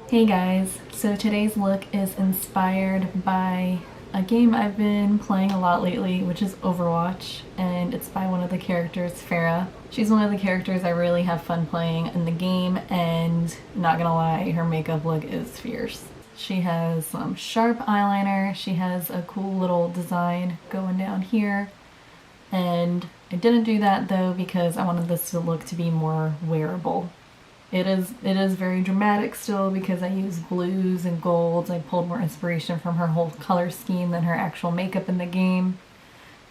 Hey guys, so today's look is inspired by a game I've been playing a lot lately, which is Overwatch, and it's by one of the characters, Pharah. She's one of the characters I really have fun playing in the game, and not gonna lie, her makeup look is fierce. She has some sharp eyeliner, she has a cool little design going down here, and I didn't do that though because I wanted this to look to be more wearable. It is very dramatic still because I use blues and golds. I pulled more inspiration from her whole color scheme than her actual makeup in the game.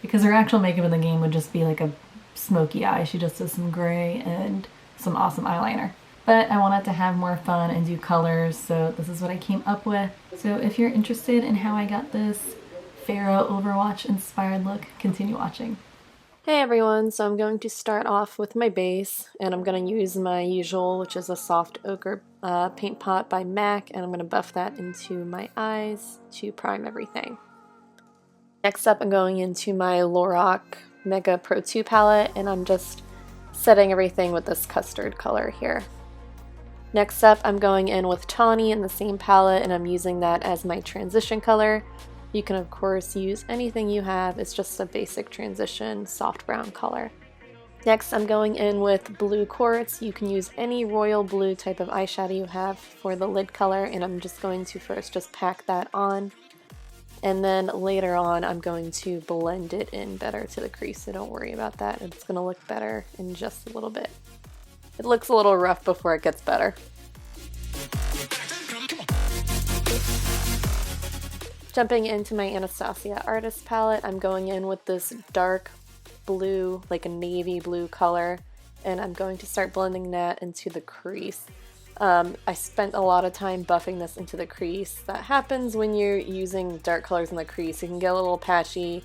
Because her actual makeup in the game would just be like a smoky eye. She just does some gray and some awesome eyeliner. But I wanted to have more fun and do colors, so this is what I came up with. So if you're interested in how I got this Pharah Overwatch inspired look, continue watching. Hey everyone, so I'm going to start off with my base, and I'm going to use my usual, which is a soft ochre paint pot by MAC, and I'm going to buff that into my eyes to prime everything. Next up, I'm going into my Lorac Mega Pro 2 palette, and I'm just setting everything with this custard color here. Next up, I'm going in with Tawny in the same palette, and I'm using that as my transition color. You can of course use anything you have, it's just a basic transition soft brown color. Next I'm going in with blue quartz. You can use any royal blue type of eyeshadow you have for the lid color, and I'm just going to first just pack that on, and then later on I'm going to blend it in better to the crease, so don't worry about that. It's going to look better in just a little bit. It looks a little rough before it gets better. Jumping into my Anastasia Artist palette, I'm going in with this dark blue, like a navy blue color, and I'm going to start blending that into the crease. I spent a lot of time buffing this into the crease. That happens when you're using dark colors in the crease. It can get a little patchy,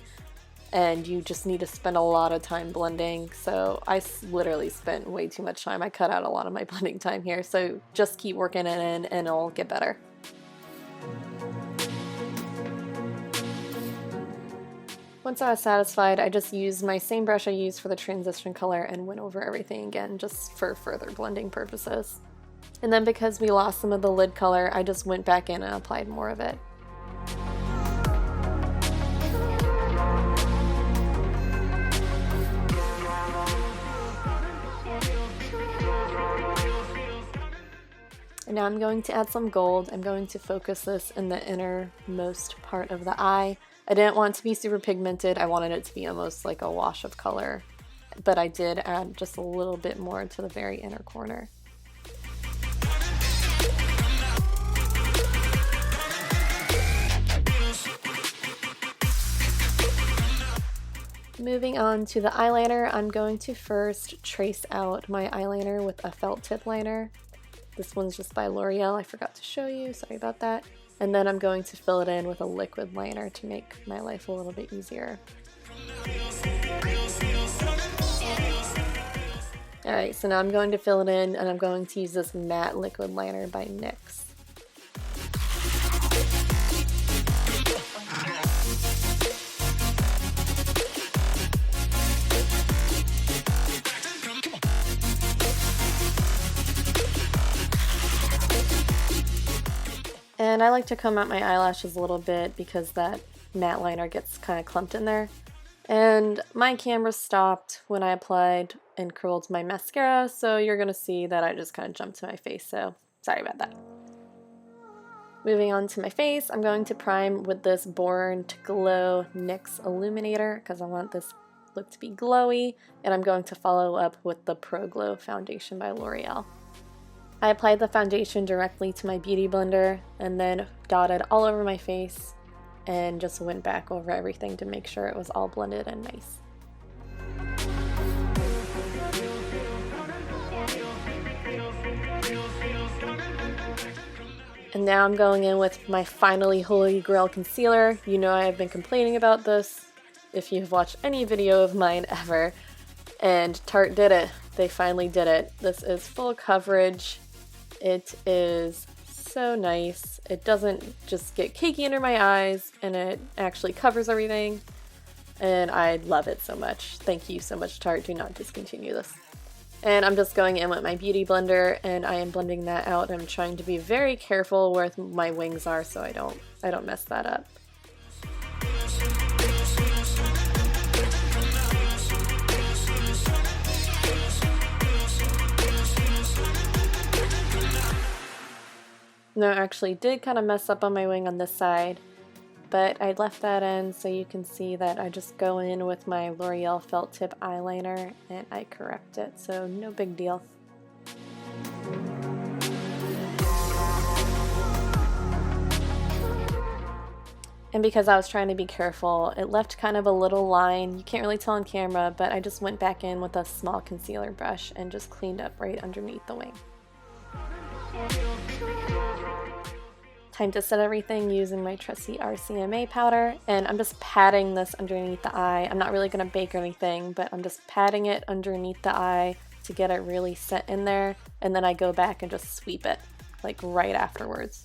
and you just need to spend a lot of time blending. So I literally spent way too much time. I cut out a lot of my blending time here, so just keep working it in and it'll get better. Once I was satisfied, I just used my same brush I used for the transition color and went over everything again just for further blending purposes. And then because we lost some of the lid color, I just went back in and applied more of it. And now I'm going to add some gold. I'm going to focus this in the innermost part of the eye. I didn't want it to be super pigmented, I wanted it to be almost like a wash of color, but I did add just a little bit more to the very inner corner. Moving on to the eyeliner, I'm going to first trace out my eyeliner with a felt tip liner. This one's just by L'Oreal, I forgot to show you, sorry about that. And then I'm going to fill it in with a liquid liner to make my life a little bit easier. Alright, so now I'm going to fill it in, and I'm going to use this matte liquid liner by NYX. And I like to comb out my eyelashes a little bit because that matte liner gets kind of clumped in there. And my camera stopped when I applied and curled my mascara, so you're going to see that I just kind of jumped to my face, so sorry about that. Moving on to my face, I'm going to prime with this Born to Glow NYX Illuminator because I want this look to be glowy, and I'm going to follow up with the Pro Glow Foundation by L'Oreal. I applied the foundation directly to my beauty blender and then dotted all over my face and just went back over everything to make sure it was all blended and nice. And now I'm going in with my finally Holy Grail concealer. You know I have been complaining about this if you've watched any video of mine ever, and Tarte did it. They finally did it. This is full coverage. It is so nice. It doesn't just get cakey under my eyes, and it actually covers everything, and I love it so much. Thank you so much, Tarte. Do not discontinue this. And I'm just going in with my beauty blender and I am blending that out. I'm trying to be very careful where my wings are so I don't mess that up. No, I actually did kind of mess up on my wing on this side, but I left that in so you can see that I just go in with my L'Oreal felt tip eyeliner and I correct it, so no big deal. And because I was trying to be careful, it left kind of a little line. You can't really tell on camera, but I just went back in with a small concealer brush and just cleaned up right underneath the wing. Time to set everything using my trusty RCMA powder, and I'm just patting this underneath the eye. I'm not really going to bake or anything, but I'm just patting it underneath the eye to get it really set in there, and then I go back and just sweep it, like right afterwards.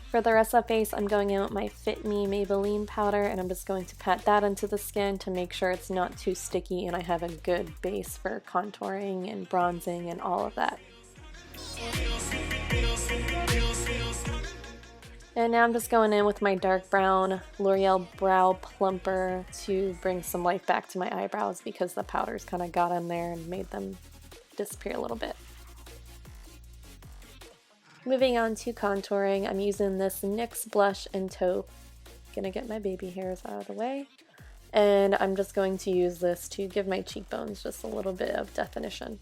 For the rest of the face, I'm going in with my Fit Me Maybelline powder, and I'm just going to pat that into the skin to make sure it's not too sticky and I have a good base for contouring and bronzing and all of that. And now I'm just going in with my dark brown L'Oreal Brow Plumper to bring some life back to my eyebrows because the powders kind of got in there and made them disappear a little bit. Moving on to contouring, I'm using this NYX blush in taupe. Gonna get my baby hairs out of the way. And I'm just going to use this to give my cheekbones just a little bit of definition.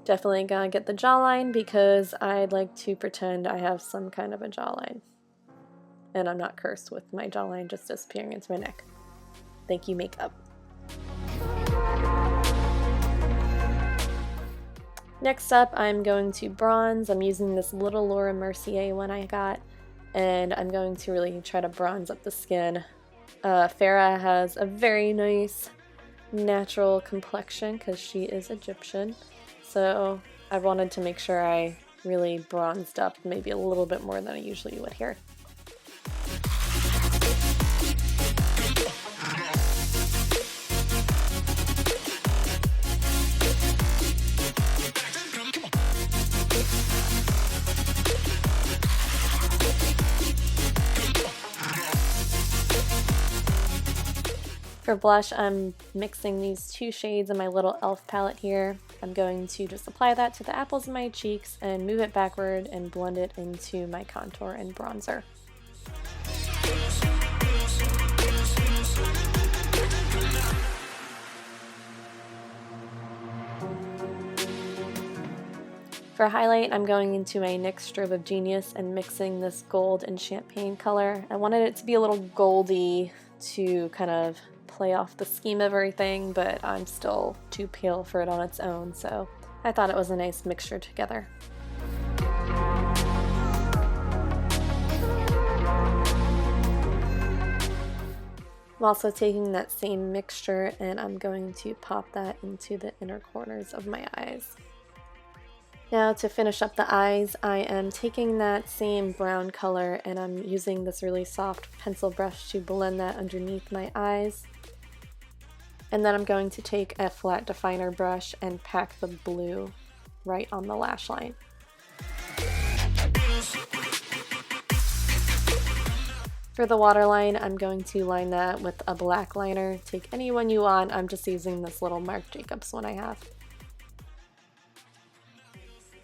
Definitely gonna get the jawline because I'd like to pretend I have some kind of a jawline. And I'm not cursed with my jawline just disappearing into my neck. Thank you, makeup. Next up, I'm going to bronze. I'm using this little Laura Mercier one I got, and I'm going to really try to bronze up the skin. Pharah has a very nice natural complexion because she is Egyptian. So I wanted to make sure I really bronzed up maybe a little bit more than I usually would here. For blush, I'm mixing these two shades in my little e.l.f. palette here. I'm going to just apply that to the apples of my cheeks and move it backward and blend it into my contour and bronzer. For highlight, I'm going into my NYX Strobe of Genius and mixing this gold and champagne color. I wanted it to be a little goldy to kind of play off the scheme of everything, but I'm still too pale for it on its own, so I thought it was a nice mixture together. I'm also taking that same mixture and I'm going to pop that into the inner corners of my eyes. Now to finish up the eyes, I am taking that same brown color and I'm using this really soft pencil brush to blend that underneath my eyes. And then I'm going to take a flat definer brush and pack the blue right on the lash line. For the waterline, I'm going to line that with a black liner. Take any one you want. I'm just using this little Marc Jacobs one I have.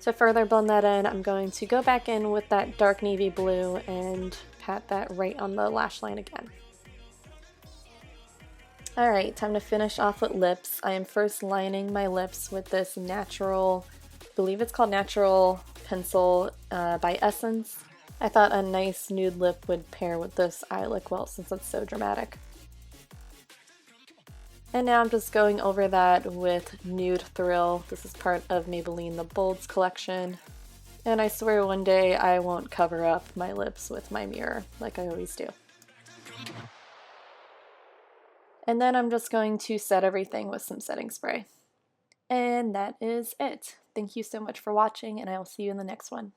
To further blend that in, I'm going to go back in with that dark navy blue and pat that right on the lash line again. Alright, time to finish off with lips. I am first lining my lips with this natural, I believe it's called Natural Pencil by Essence. I thought a nice nude lip would pair with this eye look well since it's so dramatic. And now I'm just going over that with Nude Thrill. This is part of Maybelline The Bolds collection. And I swear one day I won't cover up my lips with my mirror like I always do. And then I'm just going to set everything with some setting spray. And that is it. Thank you so much for watching, and I will see you in the next one.